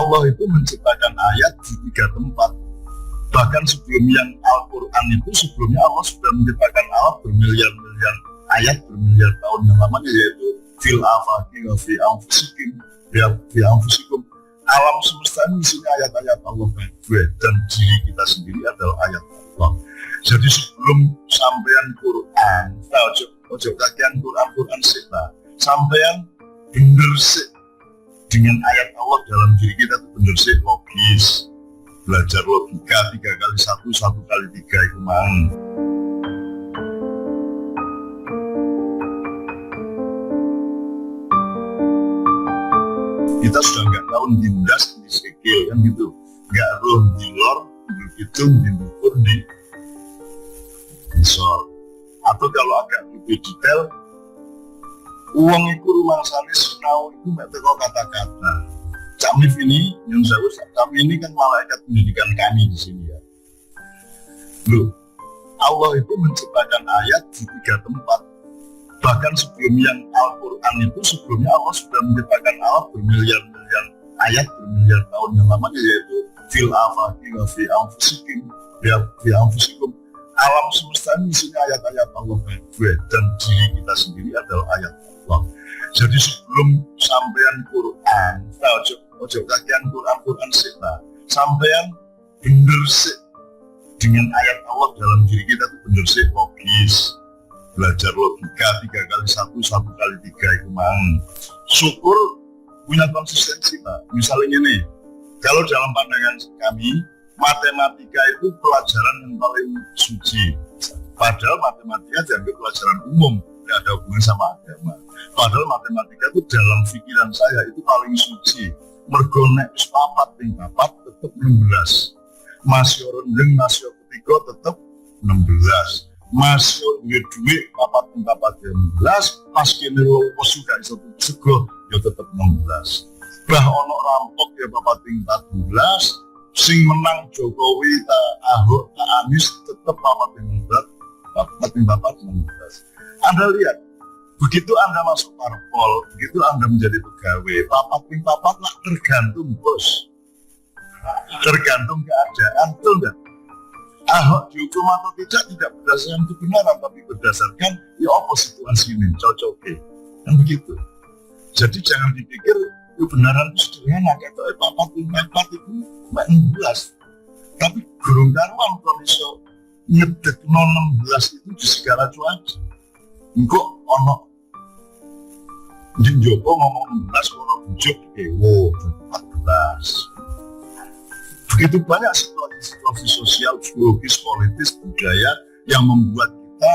Allah itu menciptakan ayat di 3 tempat. Bahkan sebelum yang Al-Quran itu, sebelumnya Allah sudah menciptakan alat bermiliar-miliar ayat, bermiliar tahun yang lamanya, yaitu fil afaqi wa fi anfusikum, fi anfusikum. Alam semesta ini isinya ayat-ayat Allah dan diri kita sendiri adalah ayat Allah. Jadi sebelum sampean Quran, ojo kakean Quran sih, sampean bener sih dengan ayat Allah dalam diri kita itu bener sih logis. Belajar logika 3 kali 1, 1 kali 3 itu mang. Kita sudah nggak tahu dindas di sikil kan gitu, nggak roh di lor, di hidung, di dukur, di sol. Atau kalau agak lebih detail, uang itu rumah sana sinau itu nggak tahu kata-kata. Camif ini, yang saya usah, kami ini kan malaikat pendidikan kami di sini ya. Loh, Allah itu menciptakan ayat di 3 tempat. Bahkan sebelum yang Al-Quran itu, sebelumnya Allah sudah menciptakan alat bermiliar-miliar ayat, bermiliar tahun yang lamanya, yaitu fil afaqi wa fi anfusikum, fi anfusikum. Alam semesta ini isinya ayat-ayat Allah dan diri kita sendiri adalah ayat Allah. Jadi sebelum sampean Quran, ojo kakean Quran sih, sampean bener sih dengan ayat Allah dalam diri kita itu bener sih logis. Belajar logika 3 kali 1, 1 kali 3 itu mang. Syukur punya konsistensi Pak. Misalnya ini, kalau dalam pandangan kami, matematika itu pelajaran yang paling suci. Padahal matematika dianggap pelajaran umum, tidak ada hubungan sama agama. Padahal matematika itu dalam pikiran saya itu paling suci. Mergo nek wis 4 ping 4 tetep 16. Masih rendeng, masih ketiga tetep 16. Masih duit 4 ping 4 16. Pas kene lho suka iso sego ya tetep 16. Bah ono rampok ya 4 ping 14. Sing menang Jokowi Ahok Anies tetep 4 ping 16. Anda lihat, begitu Anda masuk parpol, begitu Anda menjadi pegawai, 4 ping 4 lah tergantung bos, tergantung keadaan, betul nggak? Ahok dihukum atau tidak berdasarkan kebenaran, tapi berdasarkan ya apa situasi ini, cocoknya, kan begitu. Jadi jangan dipikir kebenaran itu sederhana, kayak 4 ping 4 itu 16, tapi gurung karuan kalau bisa ngedek 16 itu di segala cuaca. Engkau ono Jopo ngomong 16, ono bujuk dewo 14. Begitu banyak situasi sosial, psikologis, politis, budaya yang membuat kita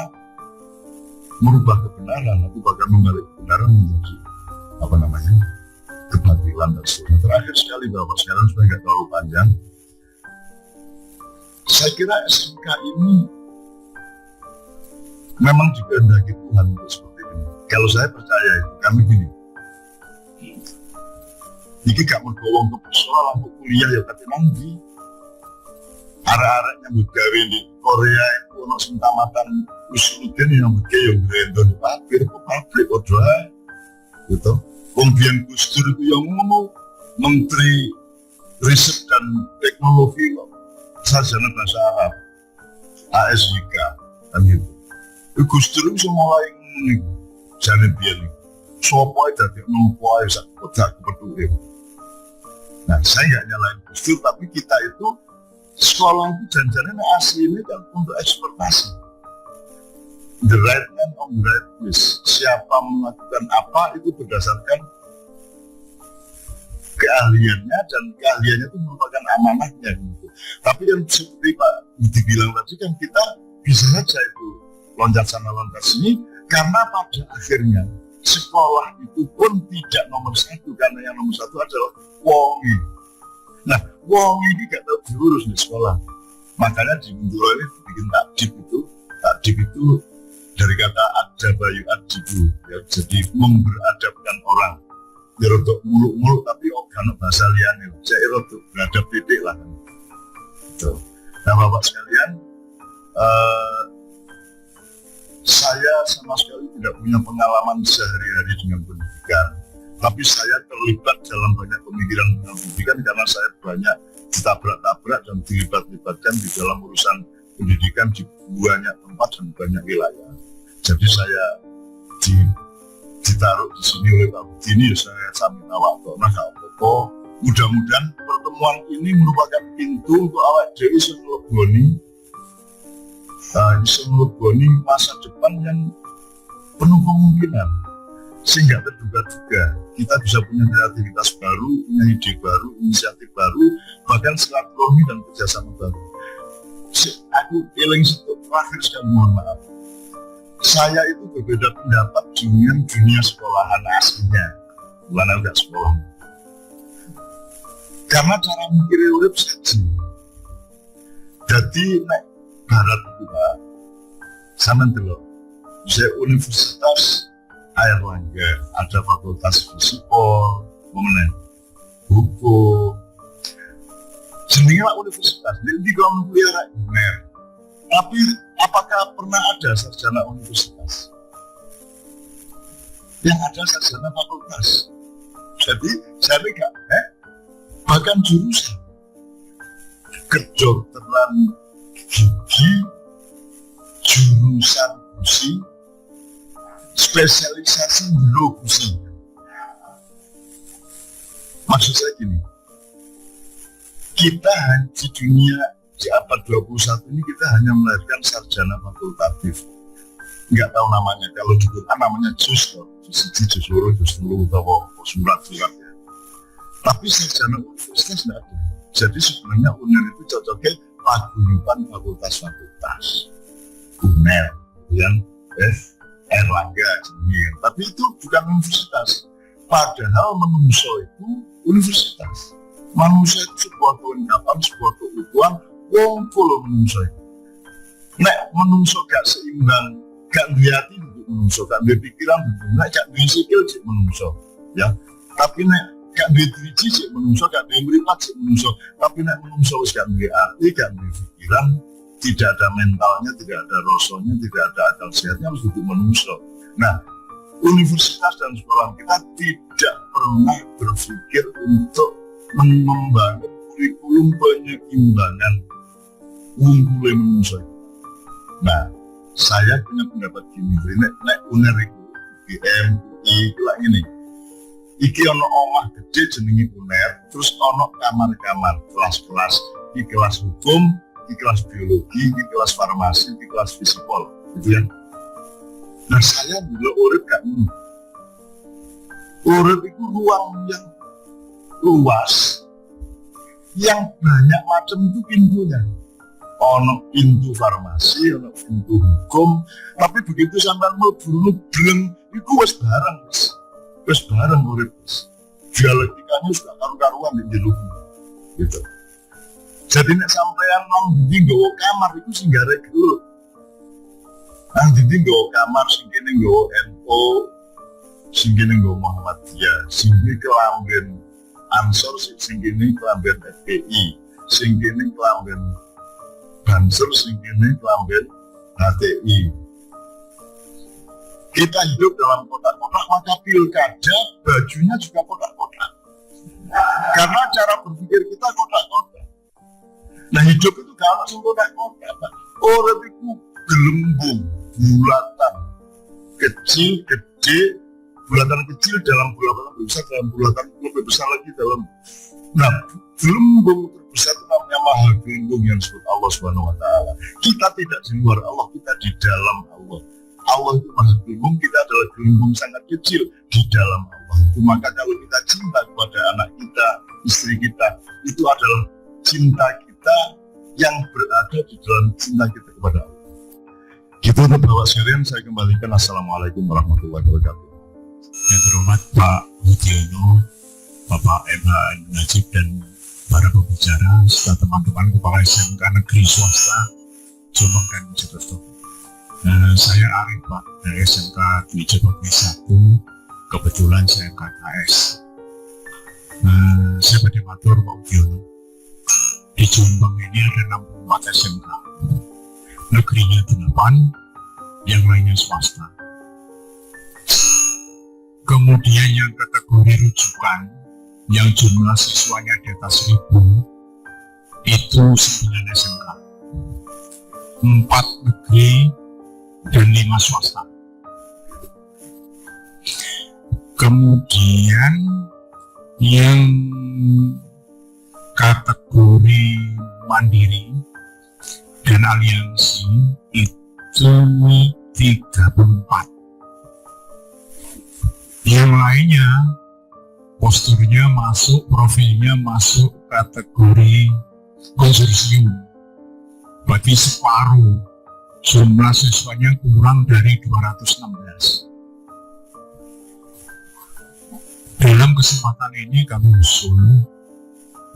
merubah kebenaran atau bahkan membalik kebenaran menjadi kebatilan dan sebagainya. Terakhir sekali Bapak sekalian, supaya nggak terlalu panjang, saya kira SMK ini memang dikehendaki Tuhan untuk seperti ini. Kalau saya percaya itu, kami gini, ini gak mergowong ke sekolah, ke kuliah ya, tapi nanti arah-arahnya begawe di Korea itu ono sing tamatan Usuluddin yang begawe yang grendo di pabrik doa gitu. Wong biyen Gus Dur itu yang ngomong Menteri Riset dan Teknologi kok sarjana bahasa Arab ASYK kan gitu. Gus Dur itu mulai ngene jane biyen sopo ae dadi nompo ae sak kodak kepeduke. Nah, saya nggak nyalain Gus Dur, tapi kita itu sekolah itu janjiannya asli ini kan untuk ekspektasi. The right man on the right place. Siapa melakukan apa itu berdasarkan keahliannya, dan keahliannya itu merupakan amanahnya gitu. Tapi yang seperti Pak Budi bilang tadi kan kita bisa saja itu loncat sana loncat sini, karena pada akhirnya sekolah itu pun tidak nomor 1, karena yang nomor 1 adalah wongi. Nah, wongi ini gak tahu diurus di sekolah. Makanya di Bendoro ini bikin takdib itu dari kata adabayu adibu, ya, jadi memberadabkan orang. Ya rodok muluk-muluk tapi organ bahasa liane, jadi rodok beradab titik lah kan. Gitu. Nah Bapak sekalian, saya sama sekali tidak punya pengalaman sehari-hari dengan pendidikan. Tapi saya terlibat dalam banyak pemikiran pendidikan karena saya banyak ditabrak-tabrak dan dilibat-libatkan di dalam urusan pendidikan di banyak tempat dan banyak wilayah. Jadi saya ditaruh di sini oleh Pak Budi, saya sami tawakal. Nah, apa-apa, mudah-mudahan pertemuan ini merupakan pintu untuk awak dhewe iso ngleboni masa depan yang penuh kemungkinan, sehingga terduga-duga kita bisa punya kreativitas baru, punya ide baru, inisiatif baru, bahkan silaturahmi dan kerjasama baru. Aku eling terakhir sekali, mohon maaf, saya itu berbeda pendapat dengan dunia sekolahan aslinya, bukan enggak sekolah. Karena cara mikir urip saja. Jadi nek barat itu Pak, sama dulu. Saya Universitas Airlangga, ada fakultas Fisipol, hukum. Jenenge universitas, jadi kalau kuliah UNER. Tapi apakah pernah ada sarjana universitas? Yang ada sarjana fakultas. Jadi saya enggak, bahkan jurusan kedokteran gigi, jurusan gusi, spesialisasi neurologi. Maksud saya gini, kita di dunia di abad 21 ini kita hanya melahirkan sarjana fakultatif. Nggak tahu namanya, kalau di Quran namanya juz, juz loro, atau surat-surat ya. Tapi sarjana universitas nggak ada. Jadi sebenarnya UNER itu cocoknya paguyuban fakultas-fakultas. UNER, yang Erlangga, tapi itu bukan universitas. Padahal manusia itu universitas. Manusia itu sebuah kelengkapan, sebuah keutuhan, wongkul manusia. Nek manusia gak seimbang, gak hati untuk manusia, gak berpikiran untuk nek gak bersikil sih manusia, ya. Tapi nek gak berdiri sih manusia, gak beripat sih manusia. Tapi nek manusia gak berarti, gak berpikiran, tidak ada mentalnya, tidak ada rasanya, tidak ada akal sehatnya, harus untuk manusia. Nah, universitas dan sekolah kita tidak pernah berpikir untuk mengembangkan kurikulum penyeimbangan unggul manusia. Nah, saya punya pendapat gini, nek UNER itu, UGM, itu lah ini. Iki ono omah gede jenenge UNER, terus ono kamar-kamar, kelas-kelas, di kelas hukum, di kelas biologi, di kelas farmasi, di kelas fisipol, gitu ya. Nah, saya dulu urip gak ini. Urip itu ruang yang luas, yang banyak macam itu pintunya. Ono pintu farmasi, ono pintu hukum, tapi begitu sampai mlebu bleng, itu wis bareng urip. Dialektikanya sudah karu-karuan di jero gitu. Jadi nek sampean nang ndi nggawa kamar iku sing garek dulu. Nang ndi nggawa kamar sing kene nggawa NU, sing kene nggawa Muhammadiyah, sing iki kelamben Ansor, sing kene kelamben FPI, sing kene kelamben Banser, sing kene kelamben HTI. Kita hidup dalam kotak-kotak, maka pilkada bajunya juga kotak-kotak. Karena cara berpikir kita kotak-kotak. Nah, hidup itu kalau kotak-kotak, orang itu gelembung, bulatan, kecil, gede, bulatan kecil dalam bulatan besar, dalam bulatan lebih besar lagi dalam. Nah, gelembung terbesar itu namanya maha gelembung yang disebut Allah Subhanahu Wa Taala. Kita tidak di luar Allah, kita di dalam Allah. Allah itu maha gelembung, kita adalah gelembung sangat kecil di dalam Allah. Itu maka kalau kita cinta kepada anak kita, istri kita, itu adalah cinta kita yang berada di dalam cinta kita kepada Allah. Gitu untuk Bapak sekalian, saya kembalikan. Assalamualaikum warahmatullahi wabarakatuh. Yang terhormat Pak Budiono, Bapak Eba Najib, dan para pembicara serta teman-teman kepala SMK negeri swasta Jombang dan Mojokerto. Saya Arif Pak dari SMK Dwi Jombang 1. Kebetulan saya KKS. Saya pada matur Pak Budiono. Di Jombang ini ada 64 SMK. Negerinya 8, yang lainnya swasta. Kemudian yang kategori rujukan yang jumlah siswanya di atas 1.000 itu 9 SMK, 4 negeri dan 5 swasta. Kemudian yang kategori mandiri dan aliansi itu 34. Yang lainnya posturnya masuk, profilnya masuk kategori konsorsium. Berarti separuh, jumlah siswanya kurang dari 216. Dalam kesempatan ini kami usul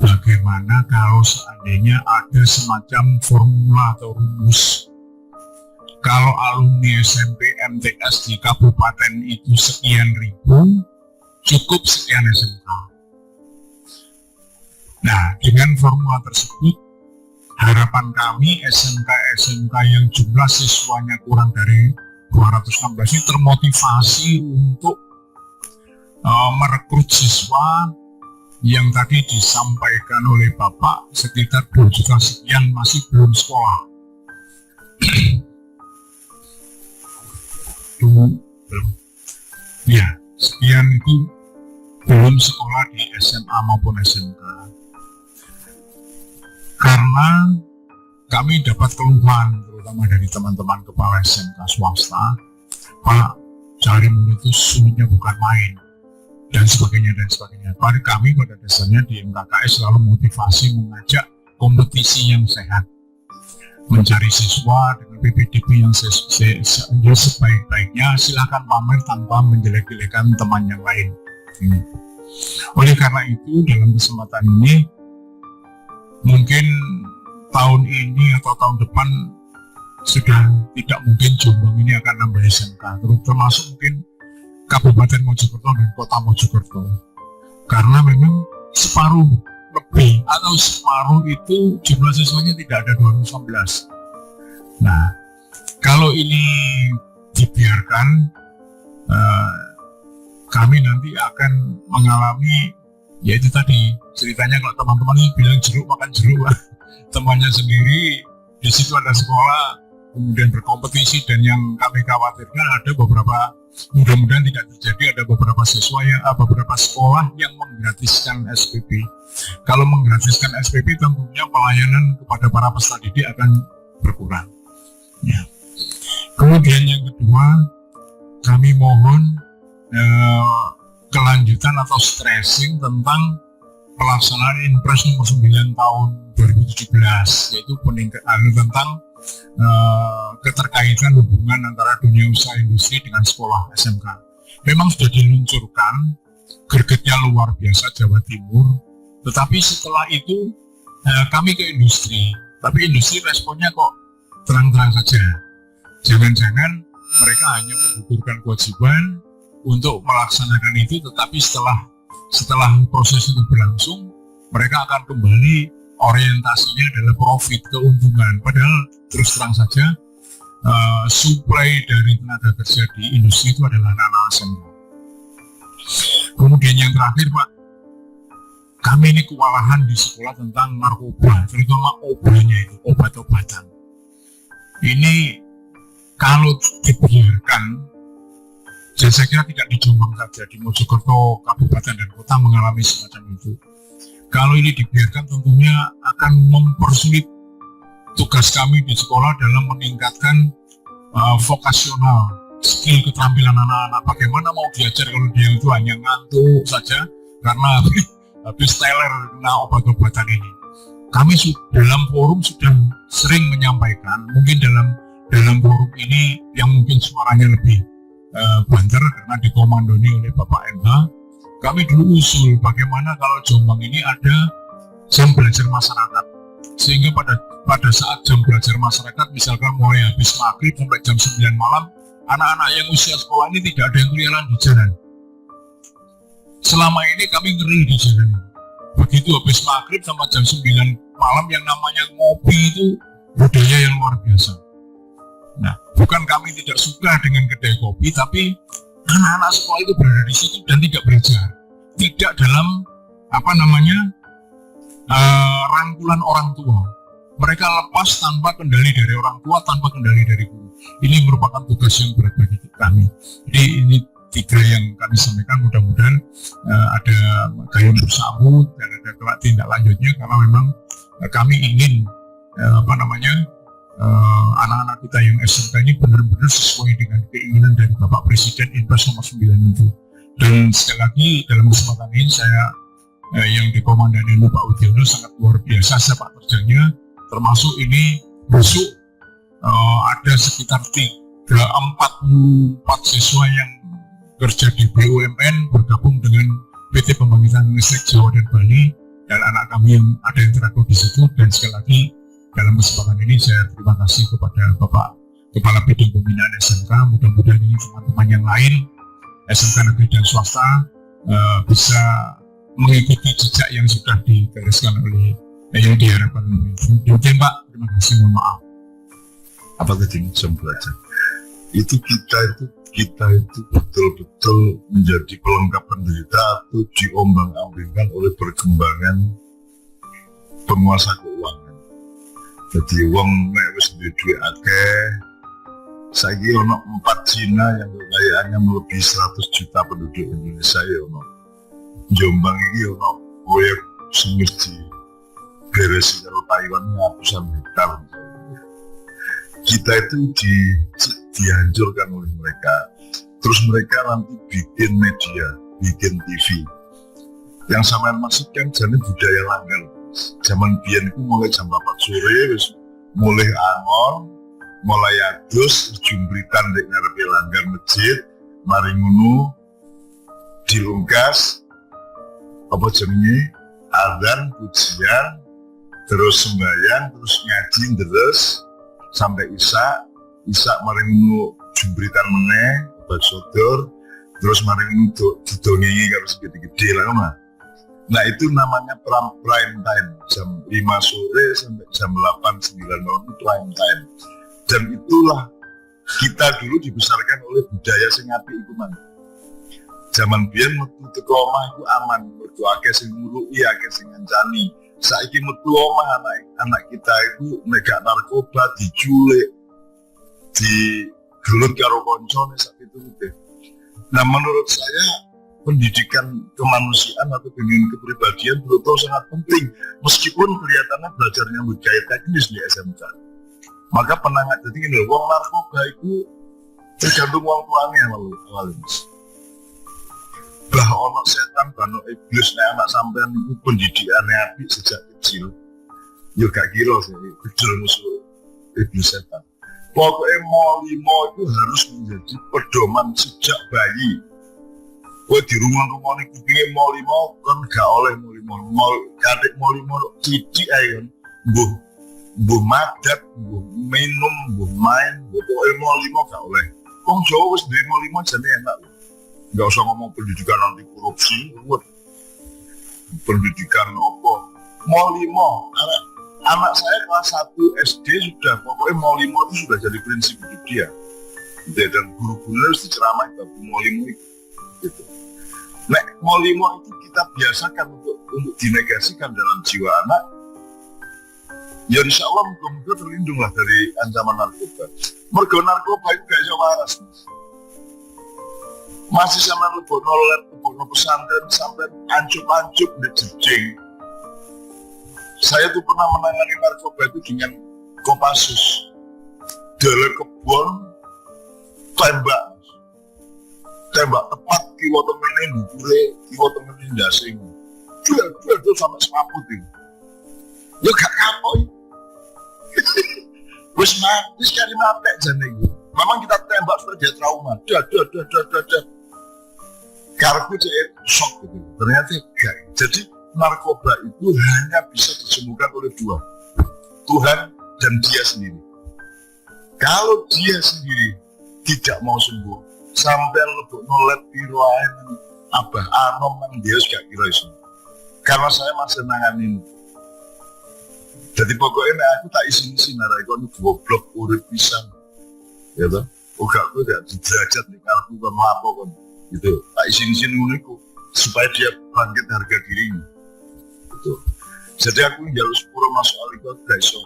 bagaimana kalau seandainya ada semacam formula atau rumus. Kalau alumni SMP MTS di kabupaten itu sekian ribu, cukup sekian SMK. Nah, dengan formula tersebut, harapan kami SMK-SMK yang jumlah siswanya kurang dari 216 ini termotivasi untuk merekrut siswa yang tadi disampaikan oleh Bapak sekitar 2 juta sekian masih belum sekolah. Ya, sekian itu belum sekolah di SMA maupun SMK. Karena kami dapat keluhan terutama dari teman-teman kepala SMK swasta, Pak, cari murid itu sulitnya bukan main, dan sebagainya dan sebagainya. Pada kami pada dasarnya di MKKS selalu motivasi mengajak kompetisi yang sehat, mencari siswa dengan PPDB yang sebaik-baiknya, silakan pamer tanpa menjelek-jelekan teman yang lain. Oleh karena itu dalam kesempatan ini mungkin tahun ini atau tahun depan sudah tidak mungkin Jombang ini akan nambah SMK, termasuk mungkin Kabupaten Mojokerto dan Kota Mojokerto, karena memang separuh lebih atau separuh itu jumlah siswanya tidak ada 216. Nah, kalau ini dibiarkan, kami nanti akan mengalami, yaitu tadi ceritanya kalau teman-teman ini bilang jeruk makan jeruk, temannya sendiri di situ ada sekolah kemudian berkompetisi, dan yang kami khawatirkan ada beberapa, mudah-mudahan tidak terjadi, ada beberapa siswa yang beberapa sekolah yang menggratiskan SPP. Kalau menggratiskan SPP tentunya pelayanan kepada para peserta didik akan berkurang. Ya. Kemudian yang kedua, kami mohon kelanjutan atau stressing tentang pelaksanaan Inpres nomor 9 tahun 2017, yaitu peningkatan tentang keterkaitan hubungan antara dunia usaha industri dengan sekolah SMK. Memang sudah diluncurkan, gregetnya luar biasa Jawa Timur, tetapi setelah itu kami ke industri, tapi industri responnya kok terang-terang saja. Jangan-jangan mereka hanya menggugurkan kewajiban untuk melaksanakan itu, tetapi setelah proses itu berlangsung, mereka akan kembali orientasinya adalah profit, keuntungan. Padahal terus terang saja supply dari tenaga kerja di industri itu adalah anak-anak SMK. Kemudian yang terakhir Pak, kami ini kewalahan di sekolah tentang narkoba, terutama obatnya itu, obat-obatan. Ini kalau dibiarkan, saya kira tidak di Jombang saja, di Mojokerto, kabupaten dan kota mengalami semacam itu. Kalau ini dibiarkan tentunya akan mempersulit tugas kami di sekolah dalam meningkatkan vokasional, skill keterampilan anak-anak. Bagaimana mau diajar kalau dia itu hanya ngantuk saja karena habis teler kena obat-obatan ini. Kami dalam forum sudah sering menyampaikan, mungkin dalam forum ini yang mungkin suaranya lebih banter karena dikomandoni oleh Bapak MH, kami dulu usul bagaimana kalau Jombang ini ada jam belajar masyarakat, sehingga pada saat jam belajar masyarakat misalkan mulai habis maghrib sampai jam 9 malam, anak-anak yang usia sekolah ini tidak ada yang keliaran di jalan. Selama ini kami ngeri di jalan ini. Begitu habis maghrib sama jam 9 malam yang namanya ngopi itu budaya yang luar biasa. Nah, bukan kami tidak suka dengan kedai kopi, tapi anak-anak sekolah itu berada di situ dan tidak belajar, tidak dalam rangkulan orang tua. Mereka lepas tanpa kendali dari orang tua, tanpa kendali dari guru. Ini merupakan tugas yang berat bagi kami. Jadi ini 3 yang kami sampaikan, mudah-mudahan ada gayung bersambut dan ada tindak lanjutnya, karena memang kami ingin anak-anak kita yang SMK ini benar-benar sesuai dengan keinginan dari Bapak Presiden Impres nomor 9 itu. Dan sekali lagi dalam kesempatan ini saya yang dikomandani oleh Pak Udiono sangat luar biasa sepak terjangnya, termasuk ini besok ada sekitar 44 siswa yang kerja di BUMN bergabung dengan PT Pembangkitan Listrik Jawa dan Bali, dan anak kami yang ada yang terakut di situ. Dan sekali lagi dalam kesempatan ini saya terima kasih kepada Bapak Kepala Bidang Pembinaan SMK. Mudah-mudahan ini teman-teman yang lain SMK negeri dan swasta bisa mengikuti jejak yang sudah digariskan oleh yang diharapkan. Demikian Pak, terima kasih, mohon maaf. Apa tadi jam belajar? Itu kita itu betul-betul menjadi pelengkap penderita atau diombang-ambingkan oleh perkembangan penguasa keuangan. Jadi uang nek wis duwe akeh, saiki ono 4 Cina yang kekayaannya melebihi 100 juta penduduk Indonesia ya ono. Jombang iki ono proyek sing wis diberesi karo Taiwan ratusan hektar. Kita itu dihancurkan oleh mereka. Terus mereka nanti bikin media, bikin TV. Yang sama maksudkan jadi budaya langgar. Zaman biyen itu mulai jam 4 sore wis mulai angon, mulai adus, jumbritan dek ngarepe langgar masjid, mari ngono dilungkas apa jenenge azan, pujian, terus sembahyang, terus ngaji terus sampai Isya mari ngono jumbritan meneh, obat sodor, terus mari ngono didongengi karo segede-gede lah mah. Nah itu namanya prime time, jam 5 sore sampai jam 8-9 malam itu prime time. Dan itulah kita dulu dibesarkan oleh budaya sing apik iku man. Zaman biyen metu teko omah iku aman, mergo akeh sing nguruki, akeh sing ngancani. Saiki metu omah anak kita itu megak narkoba, diculik, digelut karo koncone sak piturute. Nah menurut saya pendidikan kemanusiaan atau pendidikan kepribadian betul sangat penting, meskipun kelihatannya belajarnya budaya teknis di SMK. Maka penangat jadi ini, wong narkoba itu tergantung wong tuanya awalnya. Bah ono setan, bano iblis, nek anak sampean itu pendidikannya apik sejak kecil. Yo gak kira sih, kecil musuh iblis setan. Pokoknya molimo itu harus menjadi pedoman sejak bayi. Kowe di rumah-rumah ini kupingnya molimo kan gak oleh molimo. Kadek molimo cici aja kan. Mbuh madat, mbuh minum, mbuh main, pokoknya molimo gak oleh. Wong Jawa wis duwe molimo jane enak. Gak usah ngomong pendidikan anti korupsi, pendidikan apa. Molimo, anak saya kelas 1 SD sudah, pokoknya molimo itu sudah jadi prinsip hidup dia. Dan guru-guru harus diceramai bab molimo itu. Gitu. Nek molimo itu kita biasakan untuk dinegasikan dalam jiwa anak. Ya insya Allah mudah-mudahan terlindunglah dari ancaman narkoba. Mergo narkoba itu gak bisa waras. Masih sama lebono lab, lebono pesantren sampai ancup-ancup di jejing. Saya tuh pernah menangani narkoba itu dengan Kopassus. Dalam kebun tembak tepat kiwa temenin bukure, kiwa temenin dasing. Dua sampai semaput itu. Ya gak kapok. Wis mati sekali mati jane iki. Memang kita tembak sudah dia trauma. Dah. Karena cek shock gitu. Ternyata enggak. Jadi narkoba itu hanya bisa disembuhkan oleh dua, Tuhan dan dia sendiri. Kalau dia sendiri tidak mau sembuh, sampai lebok nolet piroain abah anom nang dia gak kira iso. Karena saya masih nanganin. Jadi pokoknya aku tak isi narai kon goblok urip pisan. Ya toh. Uga aku gak derajat nih kalau kon lapo kon gitu. Tak isin-isin ngono iku supaya dia bangkit harga dirinya. Gitu. Jadi aku njaluk sepuro masuk aliku gak iso.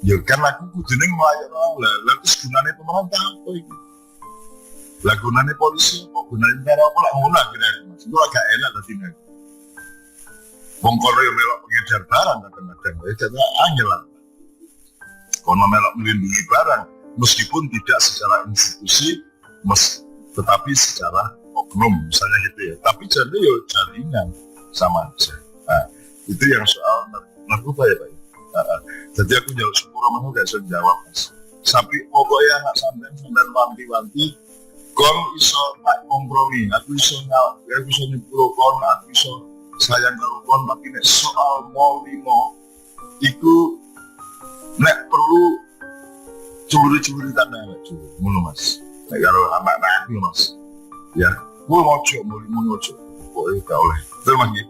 Ya kan aku kudune nglayani lah terus gunane pemerintah apa iki? Lah gunane polisi apa gunane negara apa lah ngono akhirnya Mas. Itu agak enak tadi nek. Wong kono yo melok pengedar barang kadang-kadang ya jadi angel lah. Kono melok melindungi barang meskipun tidak secara institusi tetapi secara oknum misalnya gitu ya. Tapi jadi yo jaringan sama aja. Nah, itu yang soal narkoba ya Pak. Jadi aku jauh sepuluh mau gak bisa jawab Mas. Tapi pokoknya anak sampean wanti-wanti kon iso tak kompromi, aku iso nyepuro kon, aku iso sayang karo kon, tapi nek soal mau limo iku nek perlu curi-curi tanah aja, ngono Mas. Nek karo anak-anak Mas. Ya, gua mojo mau limo mojo. Pokoknya gak oleh. Terima kasih.